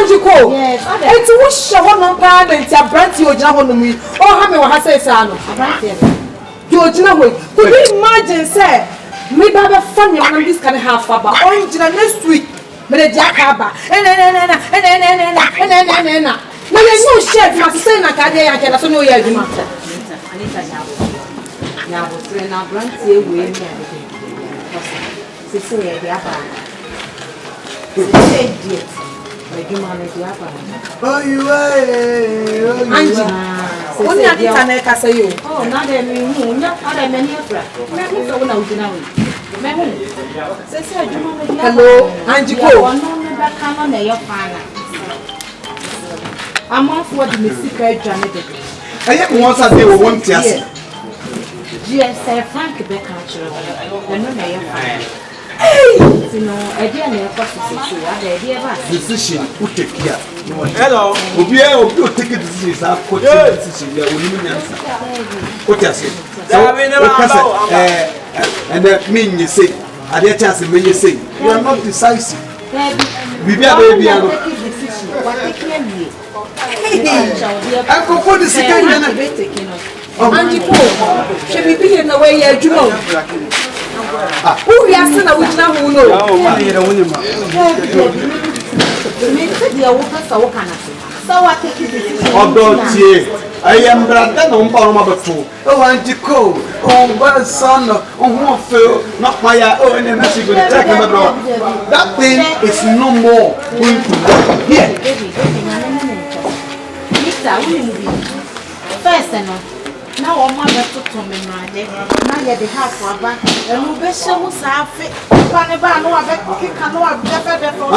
Anjiko. Yes. It's what show no pa na ntia branti ogina ho no mu. O ha me wa ha say sa no. Branti. You ogina ho. Could you imagine say me baba fan you this can have faba. Ogina next week. Me dey akaba. Na. No you chef ma say na ka dey ya so no ya adwuma. Anita nyabo tire na branti e we mi ade. Sisi ye dey aba. Sisi dey. Oh, you are. Angie. Only I can make us say you. Oh, now they mean, not other many of them. Hello, Angie. I'm off what the secret Janet. I have once a day won't yes. Yes, Frank Becker. You know, I didn't have decision. Who take care? Hello. We'll take a decision. I'll put a decision. Yeah, we'll answer. What you say? And that mean you say, I dare chance when you say, you are not decisive. We be a baby. I go for the second. Angie, should we be in the way you know? Who we are saying we now who know? I am brother on Palma before. Oh, Auntie Cole, oh, well, son, oh, Phil, not my own, and she will take him abroad. That thing is no more going to work here. First and all. Now, our mother took to me, now you have half of a and we be so much outfit. Panaba, no, I bet you cannot have better.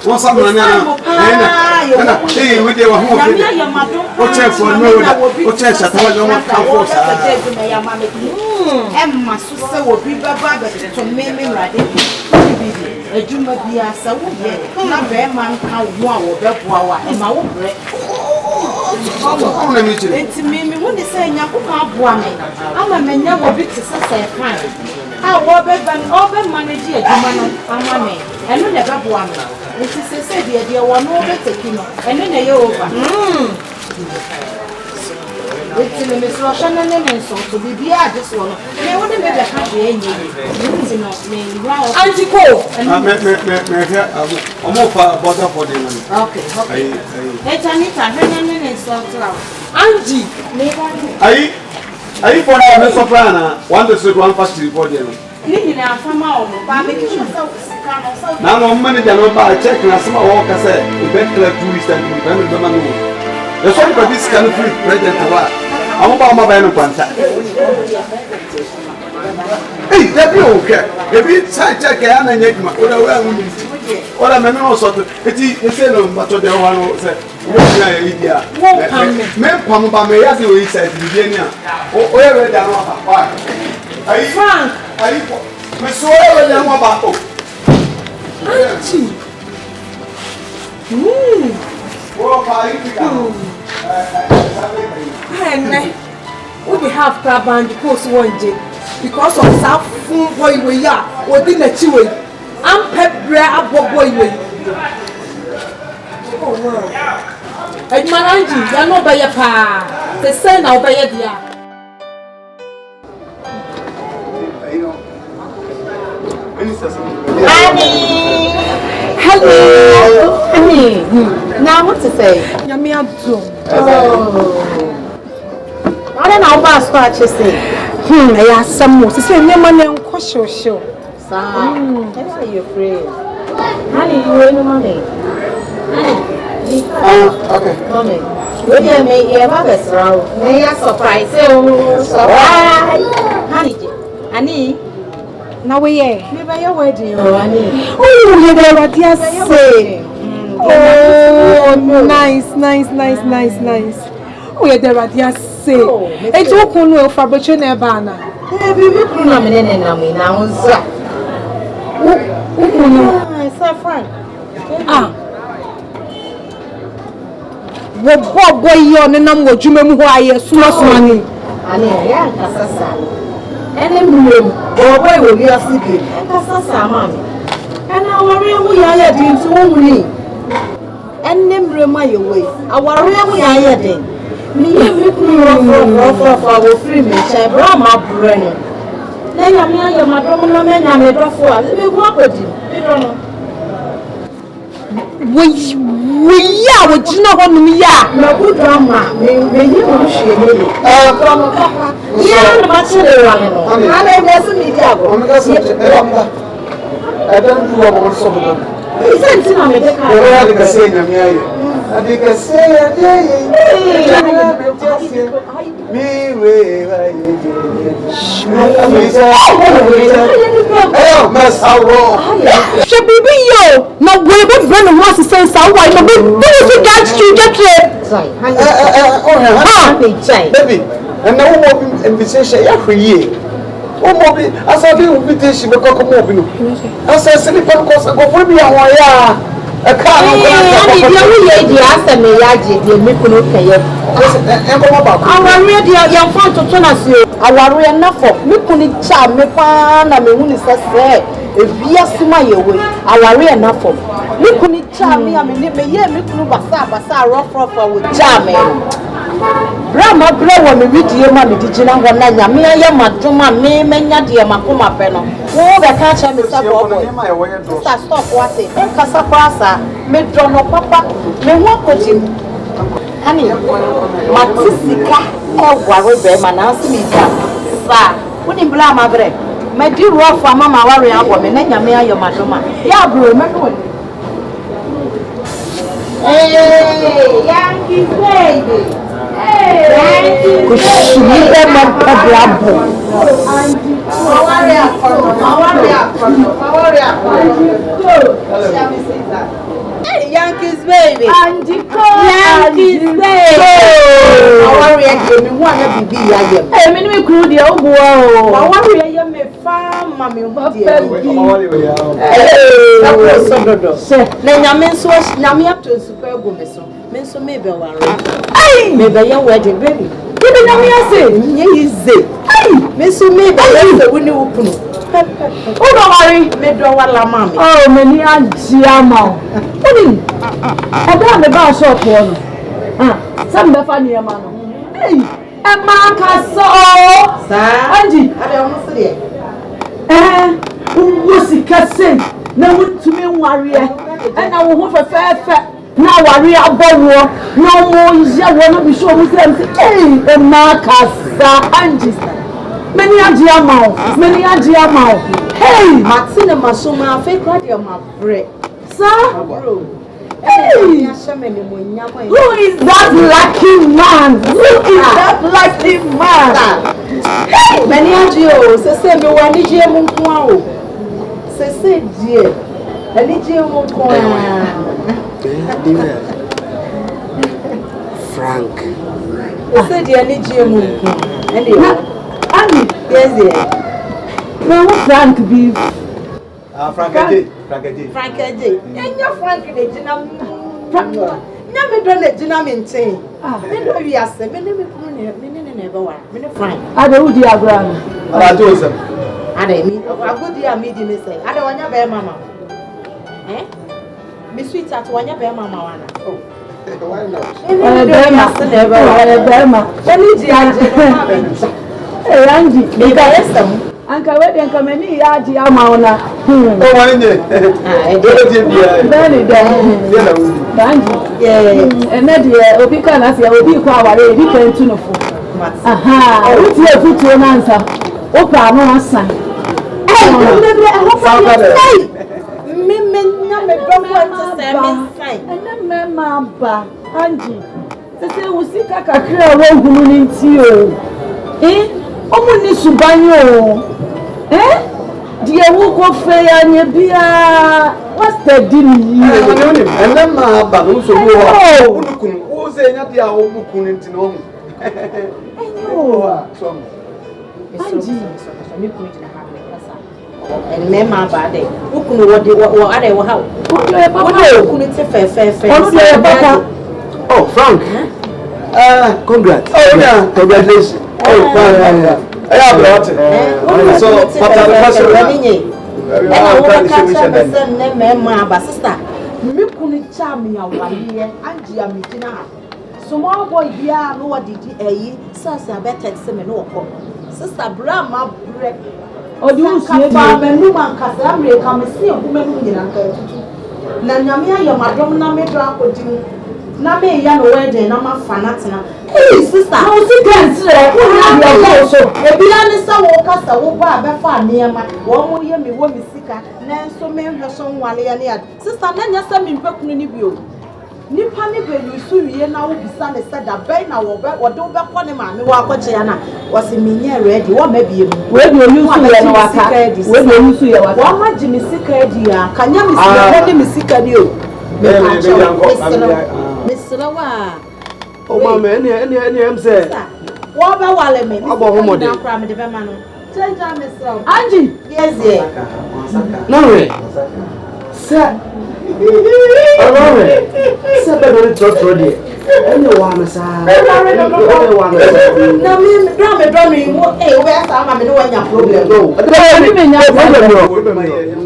What's up, Nana? Hey, we do a whole for no, what chance I told you what come for. Emma, sister, will be baba to me ready. A jumbo be a so not very man can wow, and my own bread. It's me when they say Yakuba, I'm a man never big to say fine. I will be an open manager, I'm a man, and you never one. It is a say, dear, one over taking, and then you're over. It's in Miss Russian and so to be this one. They wouldn't make a happy ending. Auntie Cole, I'm more butter for the money. Okay. It's Anita, and so Angie, are you for a soprano? One to sit one fast for them. Now, no money cannot buy a check and some walker said, we bet clear 2 weeks and we remember the man. The song for this kind of free president. I'm about my banner contact. Hey, that be okay. If it's side check, and yet, what I'm also it's a no, but the one said, men come by me as you said, Virginia, or wherever down. Are you Frank? Are you Miss Ware down about? we have crab and course one day because of South Full Boy we are or dinner chiwe. I'm pep bread boy way. Oh no. And Marangi, you're not by your pa. The son out by your dear. Annie! Hello! Annie! Now what to say? Yami Abdul. Oh. I don't know about what you say. I have some more. Say, no man and show. That's why you're afraid. Honey, you ain't no money. Okay. Mommy. When you make your mother's round, may I surprise you? Surprise! Honey. Now we are. Maybe your wedding. Oh, honey. Oh, you know what you say. Oh, nice. Oh, you're there at your say. It's all cool with Fabricio Nebana. Have you been nominated now? It's a friend. What boy you're the number of Jimmy Wire, small money. Yeah, Cassasa. And then boy will be a sleeping. Cassasa, mammy. And our real we are doing to only. and them remind you way. Our real I me for free me, Brahma Brennan. Then I'm your madonna man, I'm a drop for me. What would you? You don't know. We are with you know what we are. No good drama. Me, you will share me. Yeah, much of the one. I don't media. I don't do a more something. Isn't it? I'm a saying, I think I say, Should be you. No, we will run a master sense. I want to be got you get it. Baby, and no more invitation every year. Oh, Bobby, as I do invitation, but come over. As I said, go for me, a car. young fan to turn us you. Awarie enough for me couldn't charm me pan and me when it's say if we are summa your way. Awarie enough for me couldn't charm me. I mean, me couldn't basa rough with charming. Brahma blow me with your money, did you know what I am? Maduma, me, many dear Macuma Peno. Oh, the catch and stop what it. Casaprasa, me draw no papa, me walk with him. Honey, Matisika, Ware, bear, man, answer me, sir. Wouldn't blame my bread. My dear rough for Mamma Warrior woman, and your maduma. Yeah, bro, my hey, Yankee baby. Hey, Yankees baby. Yankees baby. Awarie give me one of the BIM. Hey, me crew the old boy. Awarie you me farm mommy Hey, so dodo. Na nyame so nyame ato super go me so. Me so me be ware. Hey, me be your wedding baby. You be nyame ase. Nye ize. Hey, me so me be your woni opunu. Oh, don't worry, me do wala mami. Oh, me ni ajiama. Odi. Ada me ba shop won. Some be fa ni e ma no. Hey, e ma ka so. Sa. Anji, ada o so de. Wo sika sei na wutumi nware e na wo ho fefe na ware abowo na mo ya wo no bi so mo say e ma ka sa Anji. Many Ajiamao. Hey, Martina Masuma, fake radio, my bread. Sir, bro. Hey, who is that lucky man? Hey, many Ajio, say me one Nigerian Kwan. Say, dear, a Nigerian Kwan. Frank. Say, dear Nigerian Kwan. Anyway. Yes, dear. Now, what Frank be? Frank A. And your Frank, never done a dynamite. Maybe I said, many never one. Frank. I don't do diagram. I do some. I mean, a good dear medium say, I don't want your bear mamma. Eh? Miss Sweet at one your bear mamma. Oh, why not? Hey, Andy, me buy some. Uncle, wait and come in here, Ajiamana. Oh, why not? I did very yeah, and that year, Obican as you will be quite a different tune of food. Aha, I will tell you to an answer. Opa, no answer. Hey, Mimmin, number and then Mamma, Angie. The same will see Kakakra won't into you. Eh? Omuni subanyo. Eh? Dear who go fair and you be what's the deal? And then my babu so who say not the Omukun into no. And Mamma Bade, who could what they were at our house. Who couldn't say fair. Oh, Frank. Congrats. Oh, yeah, congratulations. Oh, fine. I have brought it. So, but I'm sister. me kunu chami Awarie Angie amigina small boy bia no what did sasa better say me no ko sister Brahma break odu sie ba menu man kasa America me see ogumenu nyina nka tutu na nyame ayo madom na me do akodi na me ya no wedding na ma fanatena hey sister no see dance wo na be so ebia ni sa wo kasa wo ba be fa niema wo mo ye me wo mi sika na so me hweso nwale ya ne ya sister na nya sa me mpakunu ni bio nipa ne be yusu wiye na wo bisa ne se da ben na wo be wo do be ko ne ma me wo akọche ya na wo se me nye ready wo ma bie mu we be yusu ye na waka we be yusu ye waka wo ma ji me sika edi ya kanya me sika ne me sika di o Mr. Wa. Oh, mama, any say. What about wale me? Na kra me de be ma no. Change myself. Angie. Yes, yeah. No way. Sir. Sir, better trust Roddy. Anyone, sir. Anyone. Na me draw me. Eh, we are sama me no anya problem. No.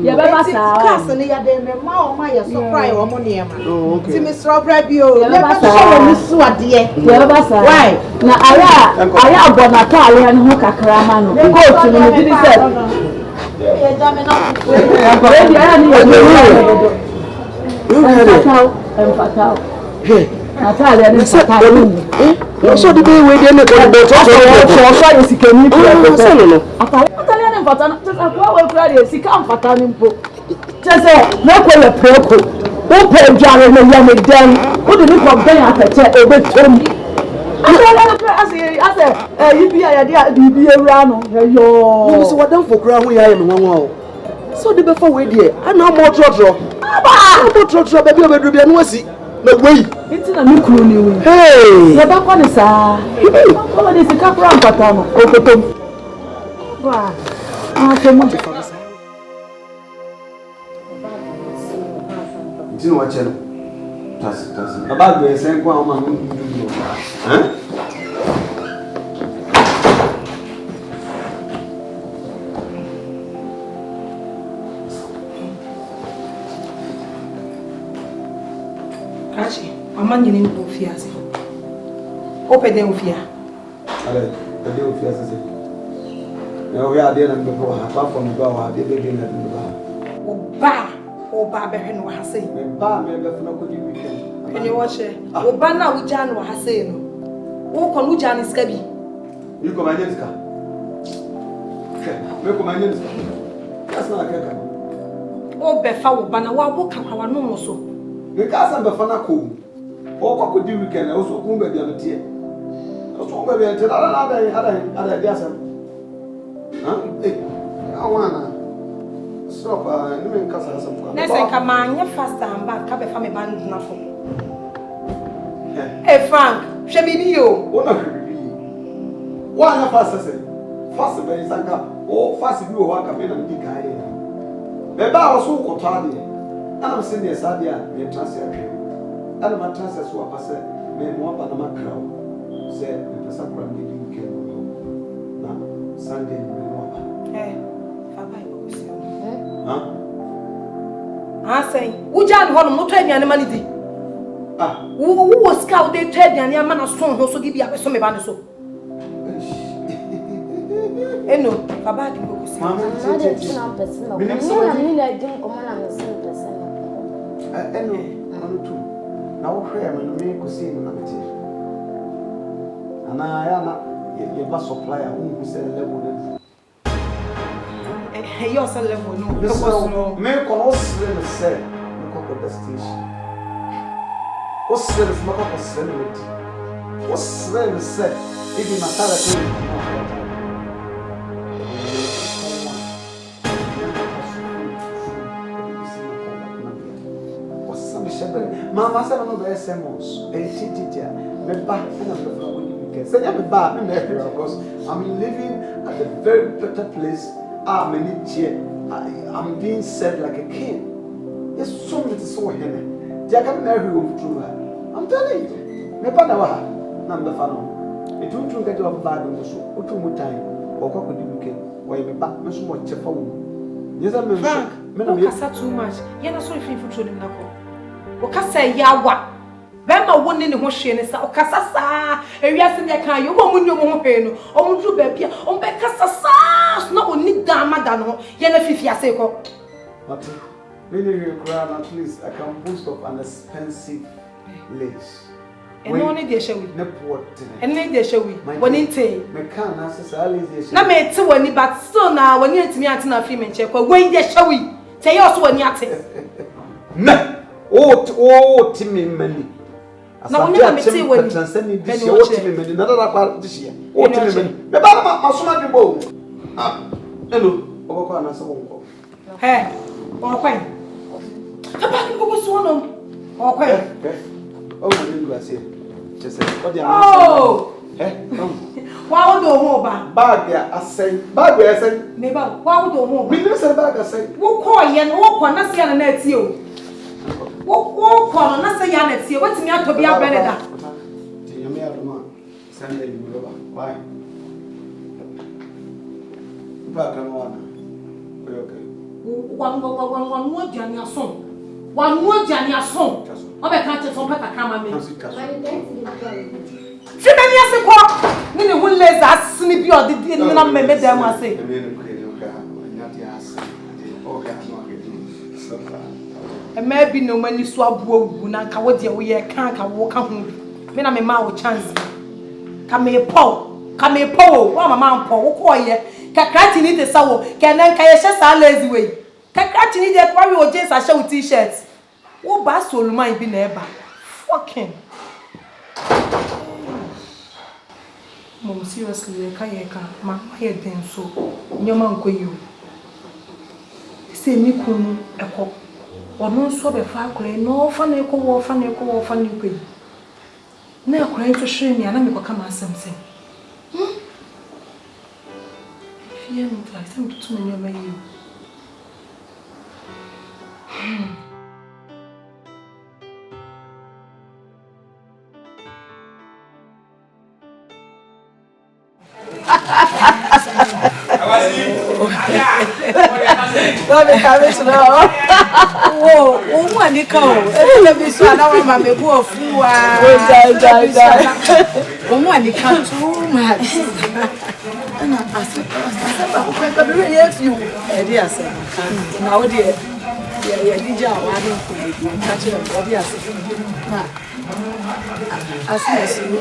Ya baba sa. Class ni ya de me ma o ma ya so cry o mo ne ma. Oh, okay. Ti me strawberry bio. Ya Le baba ba sa. so ni su ade. Ya baba sa. Why? Na aya abona to ale ne ho kakra ma no. Coach no me did say. Ya jame na. We di ara ni ya. Empatao. Hey. Natalia ni empatao. So the way we dey make the so yesikeni no. Natalia ni empatao. Tesa kwa we kura de sika empatao ni mpo. Tesa na kwa le preko. O pe dware no ya me dan. O de ni ko ben ateche e be tom. Ase yibia ya de bibi ewura no. Yo. No so wadan for kura ho ya ye me nwanwa o. So the before we dey ana mo trotro. Aba! Mo trotro baby obedru bia no asi. Na wey. Iti na mi kunu ni we. Hey! Ya ba kwa ni sa. Ko de sika kura empatao no. O potom. Wa. Temo. Ntino wa chelo. Tasi. Baba do esen kwa o ma no ndu. Kachi, mama nyini ni ofiase. Opede ofia. Ale, ade ofiase se. We are there and before apart from the bar, they begin at the bar. Oba be hwe no ha sei. Me ba me be funa ko di weekend. Eni wo hye. Oba na wo ja no ha sei no. Wo ko no ja ni ska bi. You come and ska. Me come and ska. That's not kaka. O be fa wo ba na wa wo ka kwa no mo so. Me ka san be funa ko. O ko di weekend o so ko be bia metie. O so be bia tie ada dia san. Eh, I wanna stop. Let me cast some. Next time, come on, you fast and back. Come from a band now. Hey Frank, she be you. What not be? Why not fast? Fast be sanka. Oh, fast be o come in and dig guy. Me ba was so kotade. And I'm saying yes, adia me transfer. And my transfer so pass me mo ba na makra. Say me pesa kwa ndi weekend. Na Sunday. Eh, Papa ibo si o. Say, Ujan ho no to aduane ma ni di. Wo scout dey to aduane ama na so ho so di bia so me ba ne so. Eno, Papa di ibo si. Mama, Binim so ni na dim o mana no sin person. Eno, ono tu. Na wo hwe me no me ko si no na meti. Ana ya na ye ba supplier who say level na. Hey, you're so level no. Me ko osre me say, me ko the station. Osre me ko osre me ti. Osre me say, ibi matala ko ni. Mama said no be SMOs. Tititia. Me ba na be for weekend. Say me ba me because I'm living at a very better place. I'm being served like a king. Yes, so many so here. Jack and Mary will true. I'm telling you. Me pa na wa. Na me fa no. E tun get your bag no so. O tun mu time. O kwa ko di weekend. Why me ba me so mo chefa wo. Yes, I'm Frank. Me no kasa too much. You na so if you true na ko. Okasa yawa. Bema woni ne ho hwe ne sa okasa sa ewiase ne kan yo mo munyo mo ho hwe no omudru ba bia ombe kasa sa na oni dama da no ye na fifiase ko Mati really at least I can boast of an expensive lace and only dey show we na pot and dey show we woni nte me kan na say lace dey show na me te woni but still na woni antimi ante na fi me nche kwa woni dey show we te ye oso woni ate na o ti me mani na woni na me te woni transcend this year o ti me mani na da kwa this year o ti me mani me ba ma soma dwebo hello obako na so wonko he okwen papa ni go so no okwen oh we do say just say what dia wa wo do ho ba bag ya asai bag ya asai me ba wa wo do ho ba me no say bag asai wo ko ye no wo ko na se ya na ati o wo ko na se ya na ati o watimi atobi abrene da ti yami adoma Sunday ni baba why bag na wana okay wan wo jani ason wan wo jani ason o be kan che so pe kakra ma me fi me ni ase ko ni hu leza asini bi o de na me da mu ase ema bi no mani so abuo wu na ka wo de wo ye kan ka wo ka ho bi me na me ma wo chance ka me po wa mama mpo wo ko ye kakra ti ni te sawo kenan ka ye hye sa lazy way kakra ti ni de kwa we o jeans a hye t-shirt wo ba solman bi na eba fucking mom seriously ka ye ka ma ye den so nyoma nkoyi o se mi kunu eko ono so be fa akure no fa na eko wo fa na eko na akure nto hwe ni ana me kwaka ma asemse fie mu ta sem tutu na nyoma yi Don't be coming to know. Whoa, woman, you come. Let me see. I don't want my boy fool. Woman, you come too much. And I said, I'm going to help you. Yes, now, dear. Yeah, DJ, I don't catch it. Yes, as you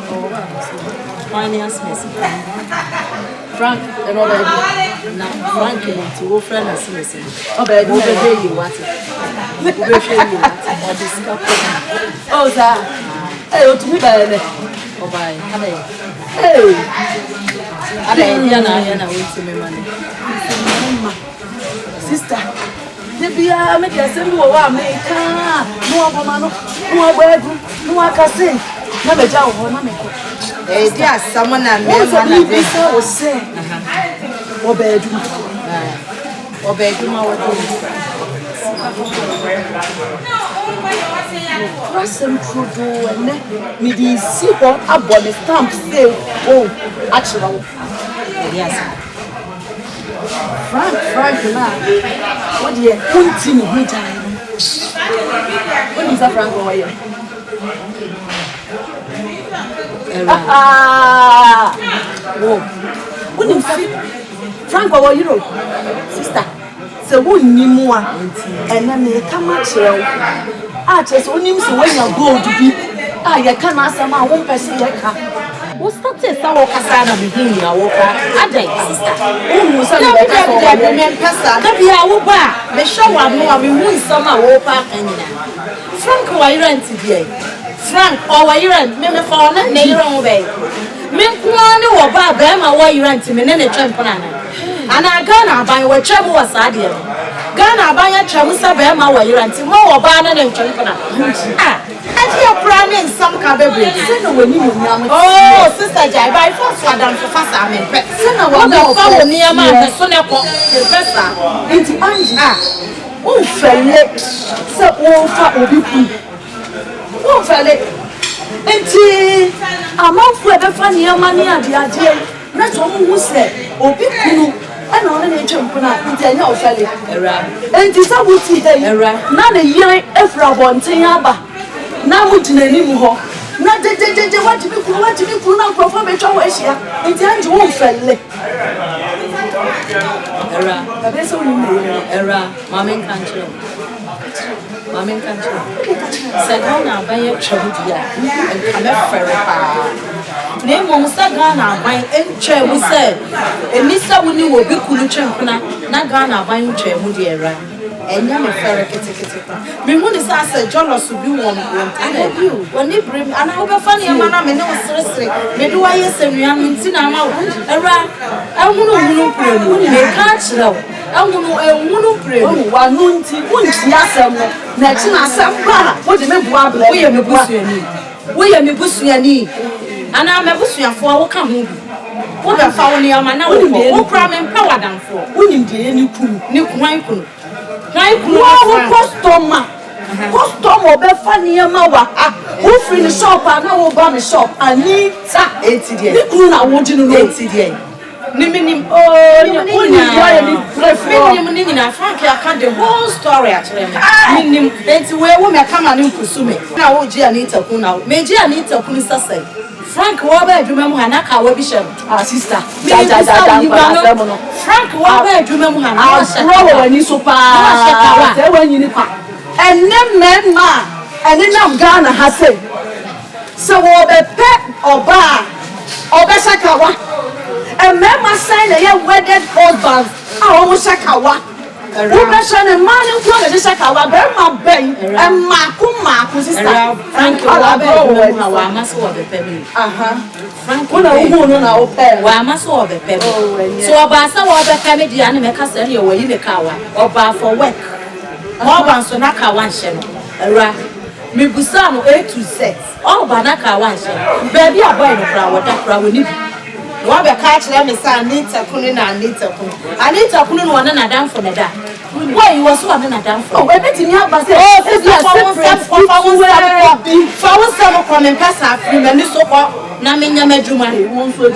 finance Frank, and all now Frank to your friend as listen. Oh, baby, you what? Oh, that. Hey, to me, baby. Oh, bye. Hey, I didn't wait to me money. Sister, the beer make a simple make no woman, no bedroom, no I can say. Never jaw, woman. Yes, someone and me was saying. Or bedroom. Or bedroom. Press them through and then me see what up on the stamp say, oh, actually, yes. Frank, now, what do you continue with time? What is that, Frank? What do you Frank, what are you? Sister, so wouldn't you more? And then they come at you. I just only when you go to be. I can't answer my own person. What's that? Our Cassandra begin your walker. I think, sister. Oh, so you are the show I'm more. We won't summer walker and Frank, why rent today? Frank, or why you rent? Me for not near your way. Me Kwan or Baba, why you rent me in a champion. And I gonna buy what trouble was idea. Gonna buy a trouble, Sabama, why you rent more banner than champion. And you're planning some cabaret. Oh, Sister Jai, by first one down for fast. I mean, Sinner, what the phone near my son, Professor. It's Anja. Oh, Philip, so all fat will be. Oh, Philip, and I'm out for the funny money and the idea. That's what who said, oh, people. And on a champion, and your Philip. And it's a woody day. None a year, if I want to na wo gyina anim ho na je what me kunu na profo be twa wo ahia nti anje wo mfelle Era babe so ni me era mamen kancho Sagana by a chabudia and Ferra. Name on Sagana by a chair, we said, and Mr. Winnie will be cool champana, Nagana by a chair, Mudiera, and Yammy Ferra. Me want to say, John or Subu one, and I do. When they bring, and I hope a funny man, I may know seriously. May do I yes and young in Sinama, I won't know, they can't know. I won't pray. One nunti, won't yasam, next in a samba. What do you mean? We are me busuani. And I'm a busuan for come home. What a found near my now, who cram and power down for. Wouldn't be any cool, new wine. Customer be funny mawa. Who free the shop and now buy the shop. I need 80 days. I want you to know 80 days. Nimin oh ni na Frank I can't the whole story actually minim enti we wo me kama ni nkusume na wo ji Anita kuna me ji Anita kuna sasa Frank wo ba adwuma mu hana ka wa bi shem sister Frank wo ba adwuma mu hana bro wo ni so pa se wo nyini pa enne mema enne na Ghana ha se so wo be pe oba shakawa and mema sign a wedded husband. I almost shakawa. Who mentioned a man who called the shakawa, Berma Bay, and Makuma, sister. Frank, I must have the family. Frank, what I won't know, why I must have the family. So about some of the family, and make us anyway in the car or bar for work. More than Sonaka one channel. Me busano A to Z. All Banaka one channel. Baby, I buy the flower that flower need. What the catch let me say Anita Kunin and Anita Kunin. Anita Kunin one and a down for the da. Why you was one and a down for? Oh, we're betting you but say, oh, if you are separate for come and pass up from the so Naminya Medjuma. I want to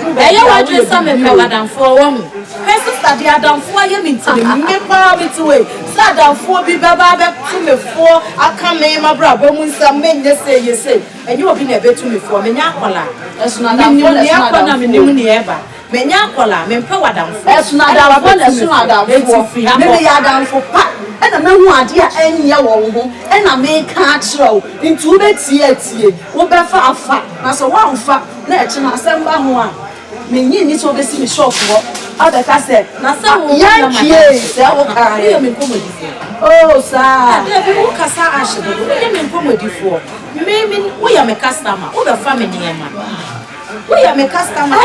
some down for one. Her sister, the Adam for you mean to me, power to way. Sad for be baba to me for I come in my brother when some men just say you say, and you have been a bit to me for me. That's not ever. Menyakola, men power down for. That's not our one as soon as maybe I down for pat. And I know what dear any year and I make catch row into the tea. What better fat? That's a one fat. Let's not send back one. Meaning it's obviously shop for other cassette. Now, some young kids, oh, sir, who cassa ashes, comedy for. Maybe we are a customer, or the family. We are a customer,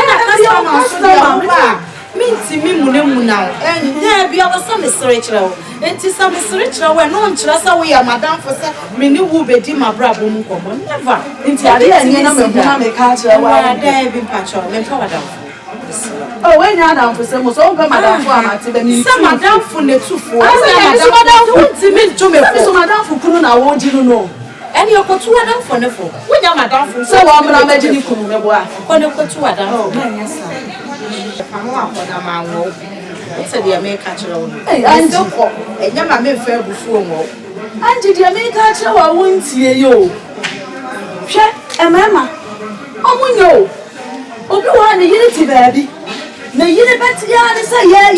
Minty Mimu now, and there be our some spiritual. And to some spiritual, when no trust we are Madame for me, who be my brother, never. Into a dear, and I'm a catcher, while I dare be patch on and power down. Oh, when you're down for some, so Madame some Madame for the 2 4. Madame for Kuna, I want you to know. And you're got 2 Adam for the 4. When you're Madame for so I'm imagining you couldn't have one of the 2 Adam. Oh, yes. It's a dear make catcher. And so, and your mamma fair before. And did you make catcher? I won't see you. Check, and mamma. Oh, we know. Oh, you want the unity, baby. The unity,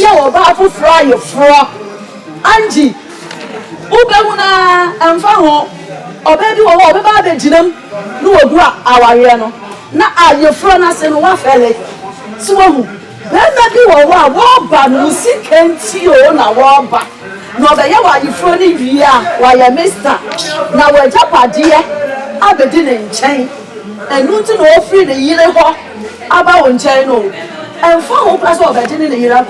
yeah, about to fry your frog. Angie, Ubamuna and Faho, or baby, or baby, Jinam, no, Awarie. Now, are your friends and one fellow? So, maybe war but no see can't see on a war back. No, the yawa you frowning via why I missed that. Now, we're Japa dear, I've been didn't change. And not to know free the year about on channel. And 4 plus of a in the year.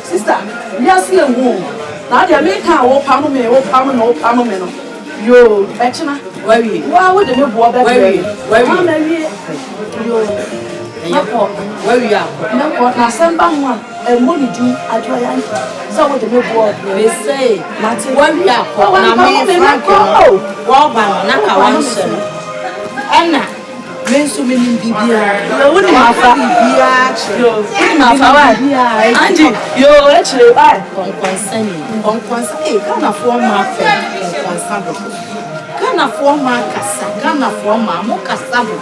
Sister, yes, you won't. Now, the American will pound me, or pound no pound. Yo, Etna, where we? Why would the new boy where we? Where we are? Now, send back one and money do I try. So, what the new boy they say, Martin, where we are? Well, Naka one Anna, men so many Bibia. You wouldn't have Auntie, you're actually on concerning, on concern, can't afford my friend on concern. Ghana for my casa, Ghana for my Mocasamo.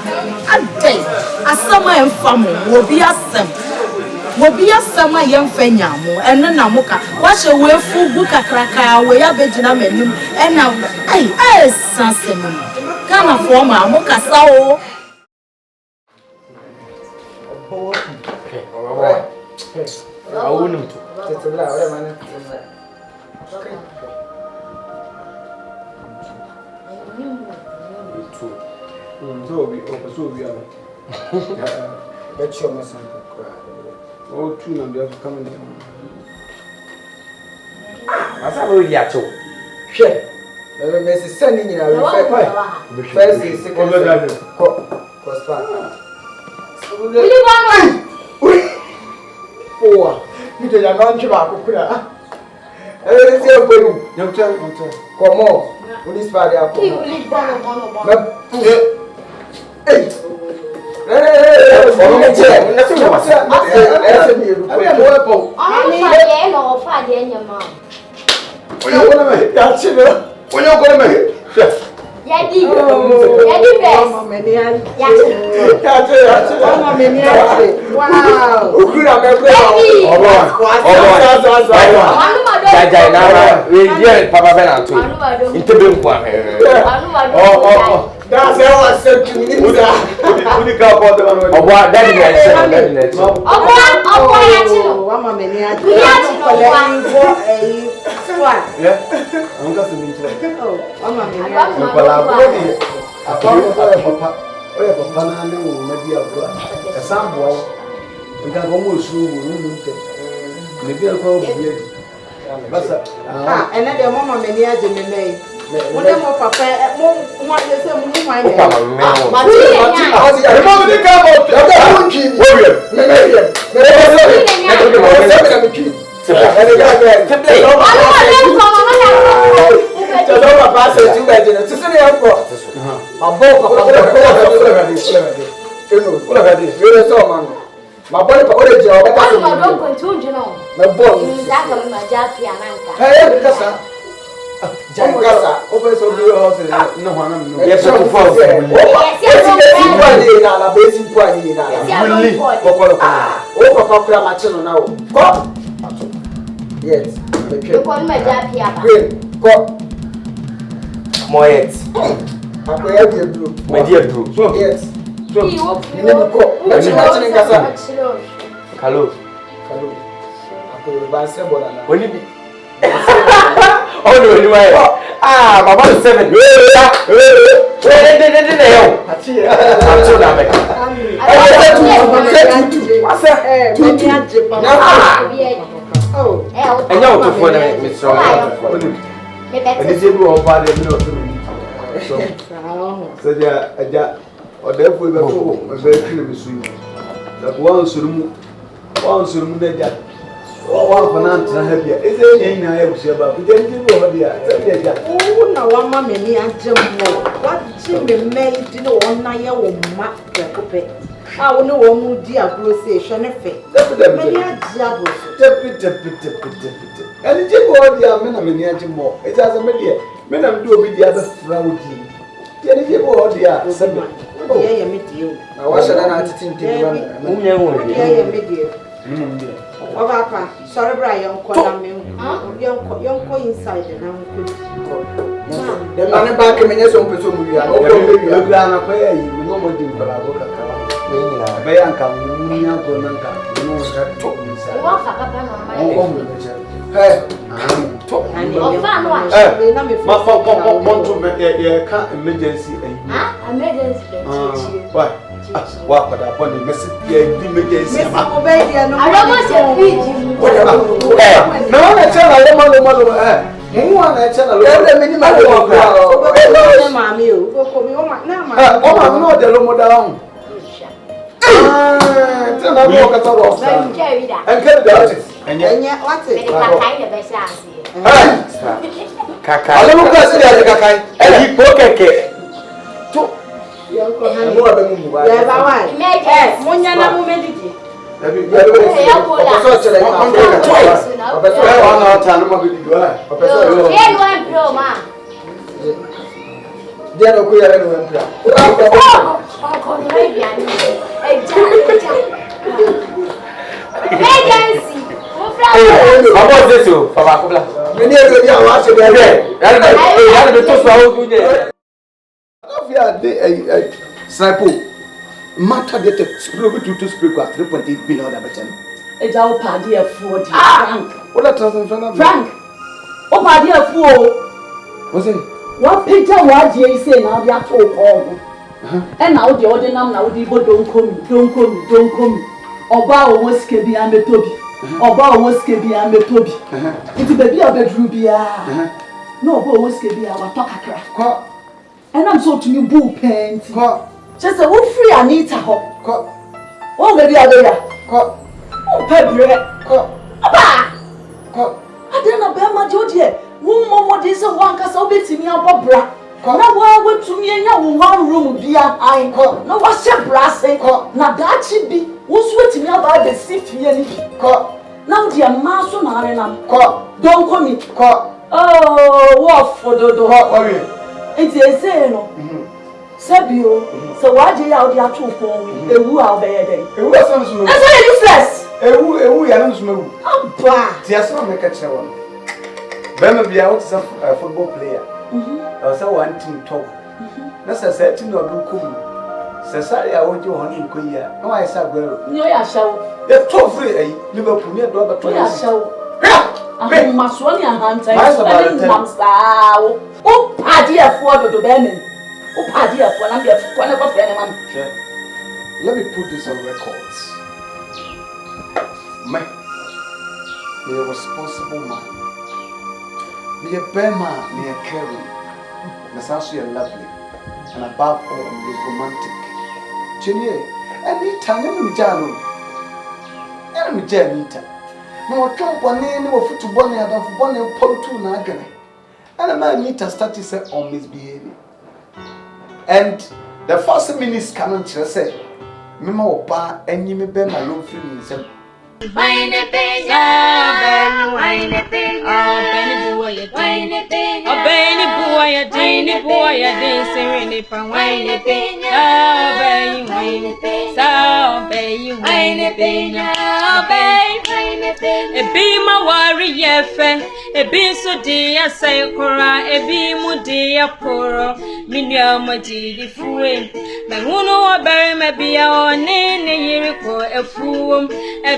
A day, a summer and family will be a sem. Will be a summer young Fenyamo, and then Namoka. Watch a way full book a cracker, way up Benjamin, and now I Sansim. Ghana for my Mocasao. I wouldn't. So we are. That's your messenger. Oh, two and they have come in. As I already at all. Share. Mrs. Sending in a first is second. Cost four. You tell your non Chibaka. Everything you're going. Young child, come on. When is Friday up? Hey. That's how I said to me. Who the car bought the one? Oh, what? That is it. Oh, I'm many. Yeah, I'm just a minute. Oh, I'm a many. I papa. Oh, yeah, papa, I know maybe a sample. We can almost maybe I'll call you. And then the mama many are the What am I, Papa? What is the moon? My Jankasa, open so good house no one. Yes, oh no, anyway. Ah, my boy 7. One for not happy. Is there any I have about? We didn't do over there. Oh, no, one mammy and Jim. What Jimmy made to know on my own map. I will know one dear grossation effect. That's what I'm and the Jim or the men of miniature more. It has a media. Men of do with the other frowdy. The Jim or the other. Oh, yeah, I meet you. I was an attitude to oh, Papa, sorry, Brian, call me. Young inside and I'm good. The money back in your own person. We are over Ghana prayer. You know what you will have a Bayanka, what upon the message? Dia no ko yare no empra. Agency. Abo zeso, papa kubla. Me ne go dia wa se be re. Yalla be to so awu duje. Afia de sniper. Matter de spray be to spray kwa 3.8 billion da betem. Eja wo pade afuo di Frank. Ola transfer na. Frank. O pade afuo. Wo say? Wa picture wa die yi say na dia to ko. E na wo de ordinam na wo di bo don komi. Oba o wo sike bi ametobi. Oba o wo sike bi ametobi. Iti baby abedru bia. No oba o wo sike bi a wa to kakra. Ko. And I'm so to me boo paint. Ko. Just a wo free Anita ho. Ko. Oh baby abeya. Ko. Oh pebre. Ko. Aba. Ko. Ade na be ma je odie. Wo momo de se wan kasa obetimi abobra. Na wa wetumi enya wo one room bia ai ko. Na wa she brase ko. Na dachi bi. Wo so wetimi aba de sifie ni bi. Ko. Na wo de ma so na are nam. Ko. Don komi. Ko. Oh, wo fododo. Ko ori. Enti ese no. Sabio. So why je ya odi atu pon wi. Ewu a obeye den. Ewu aso no so. That's why you useless. Ewu ya no so mewu. Aba. Ti aso me ka kire won. Bema bia what is a football player. Also one team top. Na say team no do kum. Say sare ya woje ho ni nkoyi a. Na why say Aguero. Ni o ya shawo. The top free Liverpool ne do ba to. O ya shawo. Me Maso ni ahanta. Why so bad at Mam sawo. O padi afo dodo be men. O padi afo na be afo na ko fe ne mam. Let me put this on records. Me a responsible man. Me a bear man, me a caring. That's you're lovely. And above all, me romantic. Jenny, anytime I'm jalo. I'm Janita. No, come one name of football, I don't want to pull two nagane. And a man need to start to say on misbehaving. And the first minister cannot say, Mima opa, and you may bear my low feelings. Wine a thing, wine a thing, Benny boy, a tiny thing, a Benny boy, a tiny boy, a dancing in it from wine a thing, wine a thing, so bay, wine a thing, wine a thing, a be my warrior, a be so dear, say, Cora, a be mudia, poro, Minyama, the fool, the one who bury may be our name, a year for a fool, a